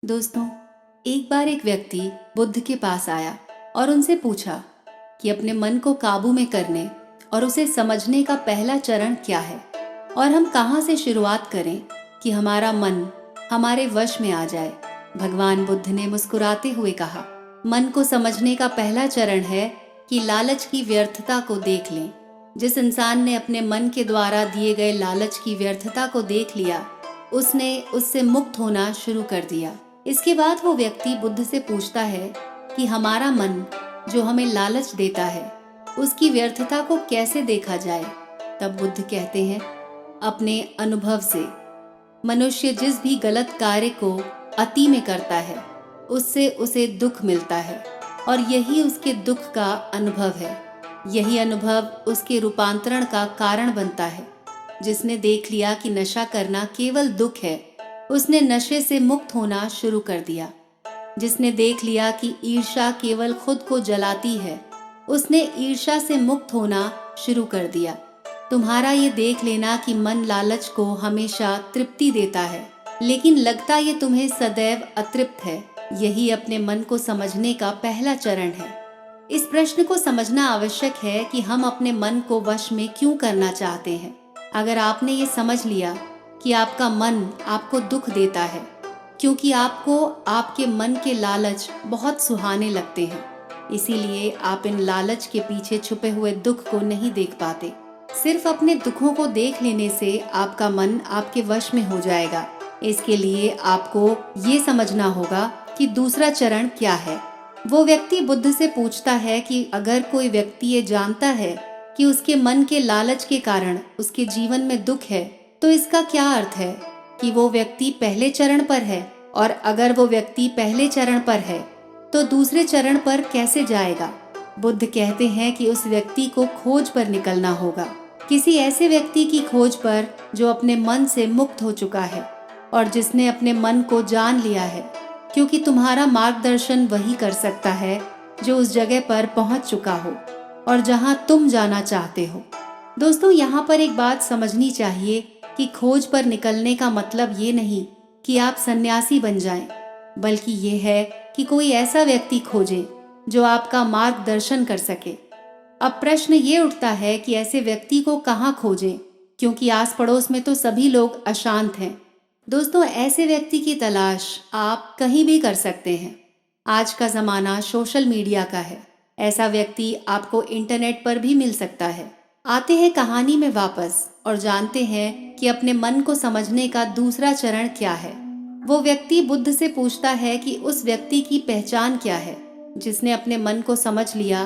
दोस्तों, एक बार एक व्यक्ति बुद्ध के पास आया और उनसे पूछा कि अपने मन को काबू में करने और उसे समझने का पहला चरण क्या है और हम कहाँ से शुरुआत करें कि हमारा मन हमारे वश में आ जाए। भगवान बुद्ध ने मुस्कुराते हुए कहा, मन को समझने का पहला चरण है कि लालच की व्यर्थता को देख लें। जिस इंसान ने अपने मन के द्वारा दिए गए लालच की व्यर्थता को देख लिया, उसने उससे मुक्त होना शुरू कर दिया। इसके बाद वो व्यक्ति बुद्ध से पूछता है कि हमारा मन जो हमें लालच देता है, उसकी व्यर्थता को कैसे देखा जाए। तब बुद्ध कहते हैं, अपने अनुभव से। मनुष्य जिस भी गलत कार्य को अति में करता है, उससे उसे दुख मिलता है और यही उसके दुख का अनुभव है। यही अनुभव उसके रूपांतरण का कारण बनता है। जिसने देख लिया कि नशा करना केवल दुख है, उसने नशे से मुक्त होना शुरू कर दिया। जिसने देख लिया कि ईर्ष्या केवल खुद को जलाती है, उसने ईर्ष्या से मुक्त होना शुरू कर दिया। तुम्हारा ये देख लेना कि मन लालच को हमेशा तृप्ति देता है, लेकिन लगता ये तुम्हें सदैव अतृप्त है, यही अपने मन को समझने का पहला चरण है। इस प्रश्न को समझना आवश्यक है कि हम अपने मन को वश में क्यों करना चाहते हैं। अगर आपने ये समझ लिया कि आपका मन आपको दुख देता है क्योंकि आपको आपके मन के लालच बहुत सुहाने लगते हैं, इसीलिए आप इन लालच के पीछे छुपे हुए दुख को नहीं देख पाते। सिर्फ अपने दुखों को देख लेने से आपका मन आपके वश में हो जाएगा। इसके लिए आपको ये समझना होगा कि दूसरा चरण क्या है। वो व्यक्ति बुद्ध से पूछता है कि अगर कोई व्यक्ति ये जानता है कि उसके मन के लालच के कारण उसके जीवन में दुख है, तो इसका क्या अर्थ है कि वो व्यक्ति पहले चरण पर है, और अगर वो व्यक्ति पहले चरण पर है तो दूसरे चरण पर कैसे जाएगा। बुद्ध कहते हैं कि उस व्यक्ति को खोज पर निकलना होगा, किसी ऐसे व्यक्ति की खोज पर जो अपने मन से मुक्त हो चुका है और जिसने अपने मन को जान लिया है, क्योंकि तुम्हारा मार्गदर्शन वही कर सकता है जो उस जगह पर पहुंच चुका हो और जहां तुम जाना चाहते हो। दोस्तों, यहाँ पर एक बात समझनी चाहिए कि खोज पर निकलने का मतलब ये नहीं कि आप सन्यासी बन जाएं, बल्कि ये है कि कोई ऐसा व्यक्ति खोजें जो आपका मार्गदर्शन कर सके। अब प्रश्न ये उठता है कि ऐसे व्यक्ति को कहाँ खोजें, क्योंकि आस पड़ोस में तो सभी लोग अशांत हैं। दोस्तों, ऐसे व्यक्ति की तलाश आप कहीं भी कर सकते हैं। आज का ज़माना सोशल मीडिया का है। ऐसा व्यक्ति आपको इंटरनेट पर भी मिल सकता है। आते हैं कहानी में वापस और जानते हैं कि अपने मन को समझने का दूसरा चरण क्या है। वो व्यक्ति बुद्ध से पूछता है कि उस व्यक्ति की पहचान क्या है जिसने अपने मन को समझ लिया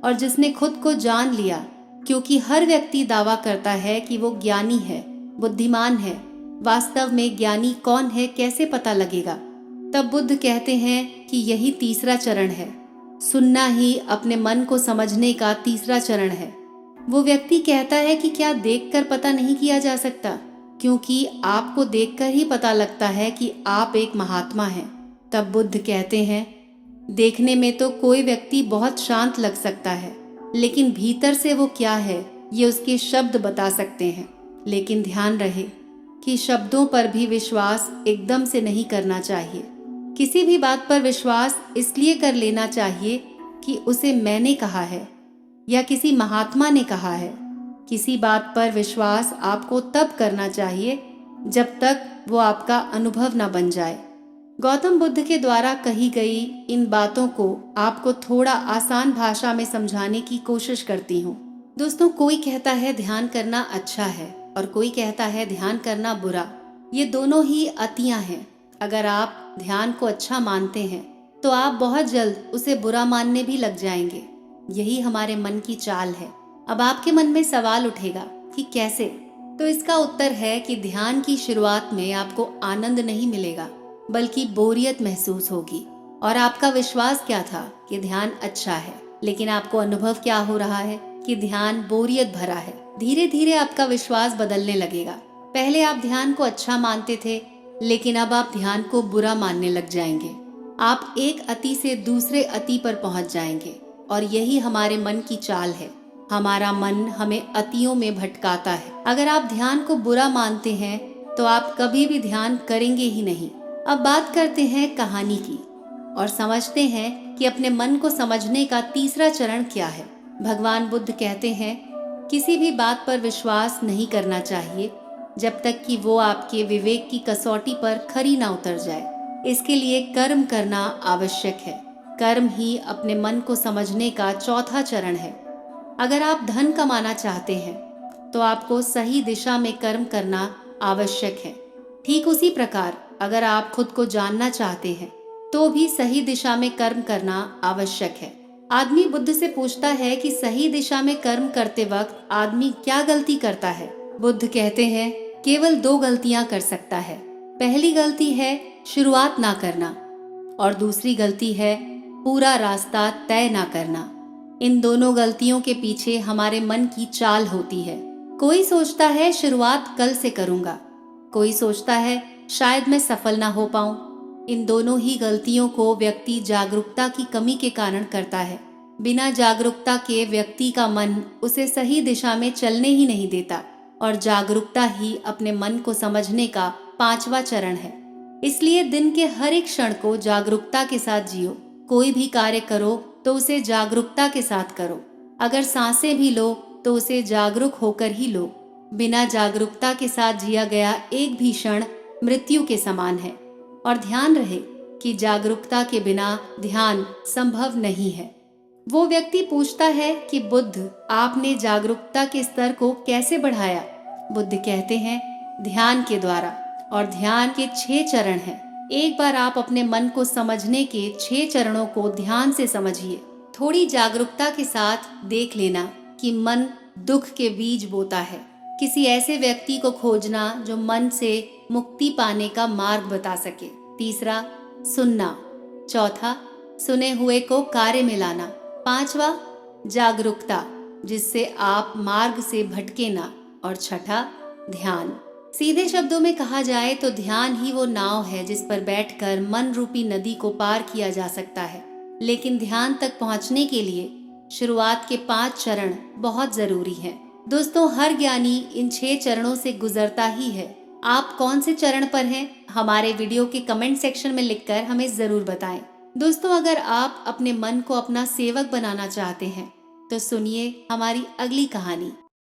और जिसने खुद को जान लिया, क्योंकि हर व्यक्ति दावा करता है कि वो ज्ञानी है, बुद्धिमान है। वास्तव में ज्ञानी कौन है कैसे पता लगेगा। तब बुद्ध कहते हैं कि यही तीसरा चरण है। सुनना ही अपने मन को समझने का तीसरा चरण है। वो व्यक्ति कहता है कि क्या देखकर पता नहीं किया जा सकता, क्योंकि आपको देखकर ही पता लगता है कि आप एक महात्मा हैं। तब बुद्ध कहते हैं, देखने में तो कोई व्यक्ति बहुत शांत लग सकता है, लेकिन भीतर से वो क्या है ये उसके शब्द बता सकते हैं। लेकिन ध्यान रहे कि शब्दों पर भी विश्वास एकदम से नहीं करना चाहिए। किसी भी बात पर विश्वास इसलिए कर लेना चाहिए कि उसे मैंने कहा है या किसी महात्मा ने कहा है। किसी बात पर विश्वास आपको तब करना चाहिए जब तक वो आपका अनुभव न बन जाए। गौतम बुद्ध के द्वारा कही गई इन बातों को आपको थोड़ा आसान भाषा में समझाने की कोशिश करती हूँ। दोस्तों, कोई कहता है ध्यान करना अच्छा है और कोई कहता है ध्यान करना बुरा। ये दोनों ही अतियां हैं। अगर आप ध्यान को अच्छा मानते हैं तो आप बहुत जल्द उसे बुरा मानने भी लग जाएंगे। यही हमारे मन की चाल है। अब आपके मन में सवाल उठेगा कि कैसे? तो इसका उत्तर है कि ध्यान की शुरुआत में आपको आनंद नहीं मिलेगा, बल्कि बोरियत महसूस होगी। और आपका विश्वास क्या था कि ध्यान अच्छा है, लेकिन आपको अनुभव क्या हो रहा है कि ध्यान बोरियत भरा है। धीरे धीरे आपका विश्वास बदलने लगेगा। पहले आप ध्यान को अच्छा मानते थे, लेकिन अब आप ध्यान को बुरा मानने लग जाएंगे। आप एक अति से दूसरे अति पर पहुंच जाएंगे, और यही हमारे मन की चाल है। हमारा मन हमें अतियों में भटकाता है। अगर आप ध्यान को बुरा मानते हैं तो आप कभी भी ध्यान करेंगे ही नहीं। अब बात करते हैं कहानी की और समझते हैं कि अपने मन को समझने का तीसरा चरण क्या है। भगवान बुद्ध कहते हैं, किसी भी बात पर विश्वास नहीं करना चाहिए जब तक कि वो आपके विवेक की कसौटी पर खरी ना उतर जाए। इसके लिए कर्म करना आवश्यक है। कर्म ही अपने मन को समझने का चौथा चरण है। अगर आप धन कमाना चाहते हैं तो आपको सही दिशा में कर्म करना आवश्यक है। ठीक उसी प्रकार अगर आप खुद को जानना चाहते हैं तो भी सही दिशा में कर्म करना आवश्यक है। आदमी बुद्ध से पूछता है कि सही दिशा में कर्म करते वक्त आदमी क्या गलती करता है। बुद्ध कहते हैं, केवल 2 गलतियां कर सकता है। पहली गलती है शुरुआत ना करना और दूसरी गलती है पूरा रास्ता तय ना करना। इन दोनों गलतियों के पीछे हमारे मन की चाल होती है। कोई सोचता है शुरुआत कल से करूंगा, कोई सोचता है शायद मैं सफल ना हो पाऊं। इन दोनों ही गलतियों को व्यक्ति जागरूकता की कमी के कारण करता है। बिना जागरूकता के व्यक्ति का मन उसे सही दिशा में चलने ही नहीं देता और जागरूकता ही अपने मन को समझने का 5वां चरण है। इसलिए दिन के हर एक क्षण को जागरूकता के साथ जियो। कोई भी कार्य करो तो उसे जागरूकता के साथ करो। अगर सांसें भी लो तो उसे जागरूक होकर ही लो। बिना जागरूकता के साथ जिया गया एक भी क्षण मृत्यु के समान है। और ध्यान रहे कि जागरूकता के बिना ध्यान संभव नहीं है। वो व्यक्ति पूछता है कि बुद्ध, आपने जागरूकता के स्तर को कैसे बढ़ाया? बुद्ध कहते हैं, ध्यान के द्वारा। और ध्यान के 6 चरण हैं। एक बार आप अपने मन को समझने के 6 चरणों को ध्यान से समझिए। थोड़ी जागरूकता के साथ देख लेना कि मन दुख के बीज बोता है। किसी ऐसे व्यक्ति को खोजना जो मन से मुक्ति पाने का मार्ग बता सके। तीसरा, सुनना। चौथा, सुने हुए को कार्य में लाना। 5वां, जागरूकता, जिससे आप मार्ग से भटके ना। और छठा, ध्यान। सीधे शब्दों में कहा जाए तो ध्यान ही वो नाव है जिस पर बैठकर मन रूपी नदी को पार किया जा सकता है। लेकिन ध्यान तक पहुंचने के लिए शुरुआत के 5 चरण बहुत जरूरी हैं। दोस्तों, हर ज्ञानी इन 6 चरणों से गुजरता ही है। आप कौन से चरण पर हैं? हमारे वीडियो के कमेंट सेक्शन में लिखकर हमें जरूर बताएं। दोस्तों, अगर आप अपने मन को अपना सेवक बनाना चाहते हैं तो सुनिए हमारी अगली कहानी।